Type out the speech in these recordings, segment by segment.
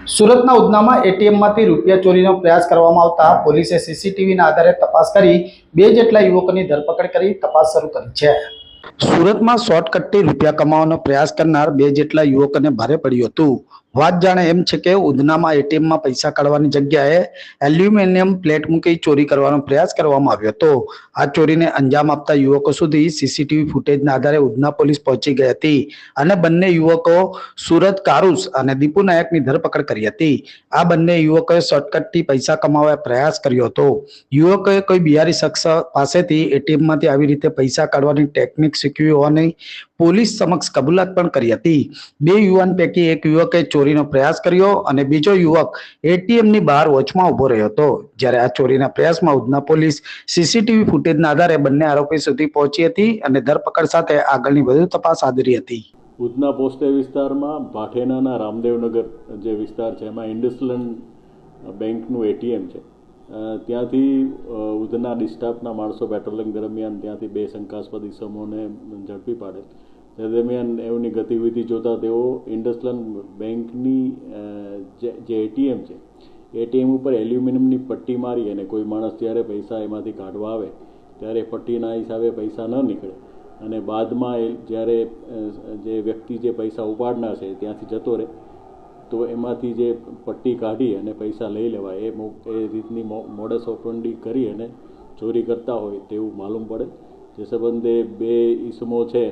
સુરતના ઉધનામાં એટીએમમાંથી રૂપિયા ચોરીનો પ્રયાસ કરવામાં આવતા પોલીસે સીસીટીવીના આધારે તપાસ કરી 2 જેટલા યુવકોની ધરપકડ કરી તપાસ શરૂ કરી છે। સુરતમાં શોર્ટકટથી રૂપિયા કમાવાનો પ્રયાસ કરનાર 2 જેટલા યુવકોને ભારે પડ્યું હતું। વાત જાણે એમ છે કે ઉધનામાં એટીએમમાં પૈસા કાઢવાની જગ્યાએ એલ્યુમિનિયમ પ્લેટ મૂકી ચોરી કરવાનો પ્રયાસ કરવામાં આવ્યો હતો। આ ચોરીને અંજામ આપતા યુવકો સુધી સીસીટીવી ફૂટેજના આધારે ઉધના પોલીસ પહોંચી ગઈ હતી અને બંને યુવકો સુરત કારુસ અને દીપુ નાયકની ધરપકડ કરી હતી। આ બંને યુવકોએ શોર્ટકટથી પૈસા કમાવવાનો પ્રયાસ કર્યો હતો। યુવકોએ કોઈ બિહારી શખ્સ પાસેથી એટીએમમાંથી આવી રીતે પૈસા કાઢવાની ટેકનિક શીખવી હોવાની પોલીસ સમક્ષ કબૂલાત પણ કરી હતી। 2 યુવાન પૈકી એક યુવકે ચોરીનો પ્રયાસ કર્યો અને બીજો યુવક એટીએમની બહાર વોચમાં ઊભો રહ્યો હતો। જ્યારે આ ચોરીના પ્રયાસમાં ઉધના પોલીસ સીસીટીવી ફૂટેજના આધારે બંને આરોપી સુધી પહોંચી હતી અને ધરપકડ સાથે આગળની વધુ તપાસ હાથ ધરી હતી। ઉધના પોસ્ટે વિસ્તારમાં ભાઠેનાના રામદેવનગર જે વિસ્તાર છે એમાં ઇન્ડસલેન્ડ બેંકનું એટીએમ છે। ત્યાંથી ઉધના ડિસ્ટાફના માણસો પેટ્રોલિંગ દરમિયાન ત્યાંથી 2 શંકાસ્પદ ઇસમોને ઝડપી પાડેલ। તે દરમિયાન એમની ગતિવિધિ જોતા તેઓ ઇન્ડસલેન્ડ બેંકની જે એટીએમ છે એટીએમ ઉપર એલ્યુમિનિયમની પટ્ટી મારી અને કોઈ માણસ જ્યારે પૈસા એમાંથી કાઢવા આવે ત્યારે પટ્ટીના હિસાબે પૈસા ન નીકળે અને બાદમાં જ્યારે જે વ્યક્તિ જે પૈસા ઉપાડનાર છે ત્યાંથી જતો રહે તો એમાંથી જે પટ્ટી કાઢી અને પૈસા લઈ લેવાય એ રીતની મોડસ ઓપરેન્ડી કરી અને ચોરી કરતા હોય તેવું માલુમ પડે। જે સંબંધે 2 ઈસમો છે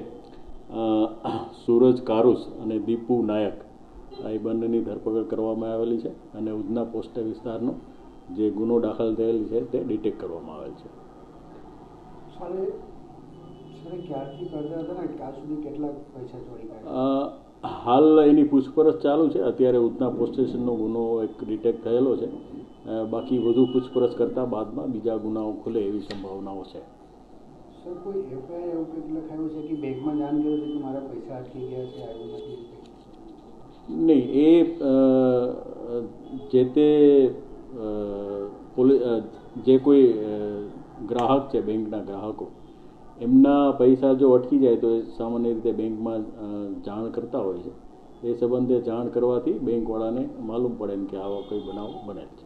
સૂરજ કારુસ અને દીપુ નાયક એ બંનેની ધરપકડ કરવામાં આવેલી છે અને ઉધના પોસ્ટ વિસ્તારનો જે ગુનો દાખલ થયેલ છે તે ડિટેક્ટ કરવામાં આવેલ છે। હાલ એની પૂછપરછ ચાલુ છે। અત્યારે ઉધના પોસ્ટ સ્ટેશનનો ગુનો એક ડિટેક્ટ થયેલો છે। બાકી વધુ પૂછપરછ કરતા બાદમાં બીજા ગુનાઓ ખુલે એવી સંભાવનાઓ છે। સર, કોઈ એફઆઈઆર એવું કંઈક લખાયું છે કે બેંકમાં જાણ કર્યું છે કે મારા પૈસા અટકી ગયા છે આવ્યું નથી? નહીં, એ જે તે જે કોઈ ગ્રાહક છે બેંકના ગ્રાહકો એમના પૈસા જો અટકી જાય તો એ સામાન્ય રીતે બેંકમાં જાણ કરતા હોય છે। એ સંબંધે જાણ કરવાથી બેંકવાળાને માલુમ પડે કે આવો કોઈ બનાવ બનેલ છે।